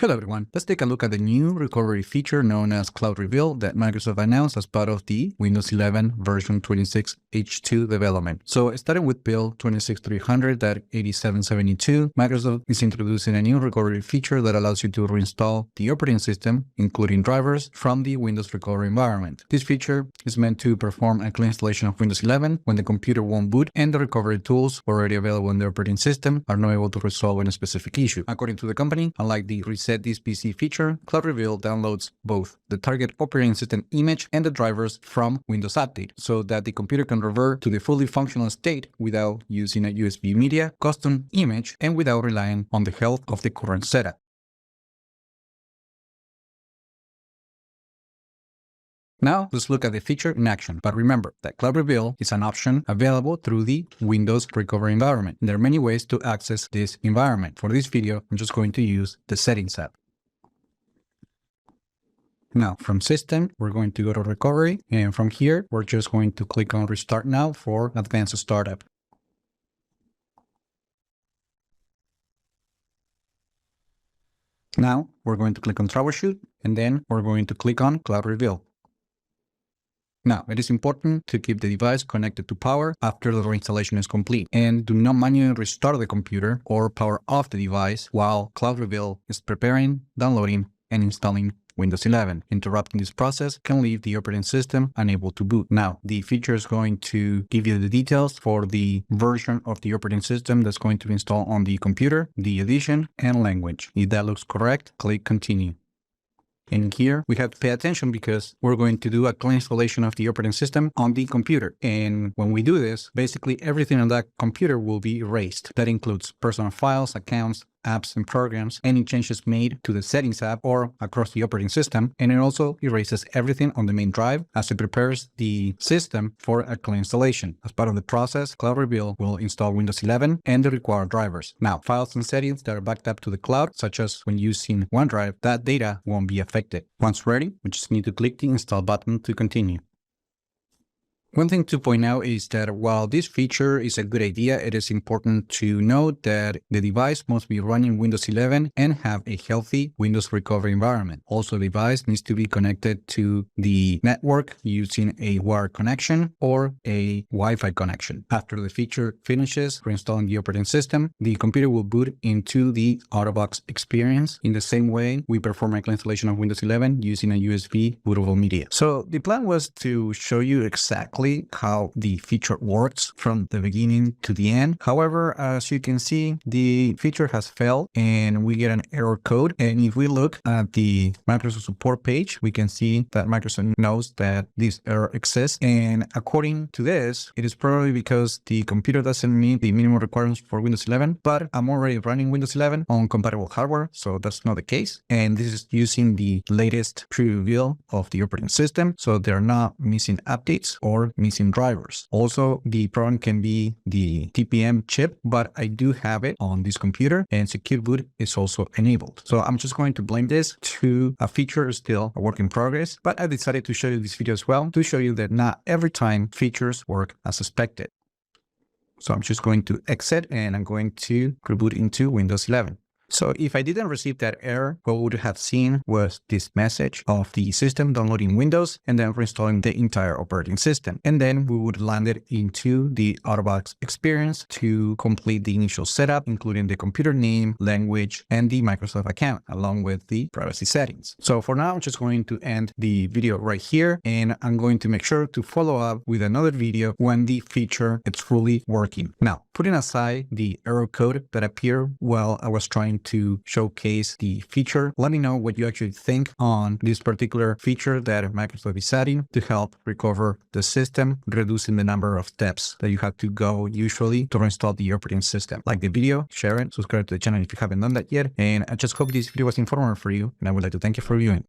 Hello everyone, let's take a look at the new recovery feature known as Cloud Reveal that Microsoft announced as part of the Windows 11 version 26 H2 development. So starting with build 26300.8772, Microsoft is introducing a new recovery feature that allows you to reinstall the operating system, including drivers, from the Windows recovery environment. This feature is meant to perform a clean installation of Windows 11 when the computer won't boot and the recovery tools already available in the operating system are not able to resolve any specific issue. According to the company, unlike the Reset This PC feature, Cloud Reveal downloads both the target operating system image and the drivers from Windows Update so that the computer can revert to the fully functional state without using a USB media, custom image, and without relying on the health of the current setup. Now, let's look at the feature in action. But remember that Cloud Reveal is an option available through the Windows recovery environment. There are many ways to access this environment. For this video, I'm just going to use the Settings app. Now, from System, we're going to go to Recovery, and from here, we're just going to click on Restart Now for Advanced Startup. Now, we're going to click on Troubleshoot, and then we're going to click on Cloud Reveal. Now, it is important to keep the device connected to power after the reinstallation is complete, and do not manually restart the computer or power off the device while Cloud Reveal is preparing, downloading, and installing Windows 11. Interrupting this process can leave the operating system unable to boot. Now, the feature is going to give you the details for the version of the operating system that's going to be installed on the computer, the edition, and language. If that looks correct, click Continue. And here we have to pay attention because we're going to do a clean installation of the operating system on the computer. And when we do this, basically everything on that computer will be erased. That includes personal files, accounts, apps and programs, any changes made to the Settings app or across the operating system, and it also erases everything on the main drive as it prepares the system for a clean installation. As part of the process, Cloud Reveal will install Windows 11 and the required drivers. Now, files and settings that are backed up to the cloud, such as when using OneDrive, that data won't be affected. Once ready, we just need to click the Install button to continue. One thing to point out is that while this feature is a good idea, it is important to note that the device must be running Windows 11 and have a healthy Windows recovery environment. Also, the device needs to be connected to the network using a wired connection or a Wi-Fi connection. After the feature finishes reinstalling the operating system, the computer will boot into the out-of-box experience in the same way we perform a clean installation of Windows 11 using a USB bootable media. So the plan was to show you exactly how the feature works from the beginning to the end. However, as you can see, the feature has failed and we get an error code. And if we look at the Microsoft support page, we can see that Microsoft knows that this error exists. And according to this, it is probably because the computer doesn't meet the minimum requirements for Windows 11, but I'm already running Windows 11 on compatible hardware, so that's not the case. And this is using the latest pre-reveal of the operating system, so they're not missing updates or missing drivers. Also, the problem can be the TPM chip, but I do have it on this computer and secure boot is also enabled. So I'm just going to blame this to a feature still a work in progress, but I decided to show you this video as well to show you that not every time features work as expected. So I'm just going to exit and I'm going to reboot into Windows 11. So if I didn't receive that error, what we would have seen was this message of the system downloading Windows and then reinstalling the entire operating system. And then we would land it into the out-of-box experience to complete the initial setup, including the computer name, language, and the Microsoft account, along with the privacy settings. So for now, I'm just going to end the video right here, and I'm going to make sure to follow up with another video when the feature is fully working. Now, putting aside the error code that appeared while I was trying to showcase the feature, let me know what you actually think on this particular feature that Microsoft is adding to help recover the system, reducing the number of steps that you have to go usually to reinstall the operating system. Like the video, share it, subscribe to the channel if you haven't done that yet, and I just hope this video was informative for you, and I would like to thank you for viewing.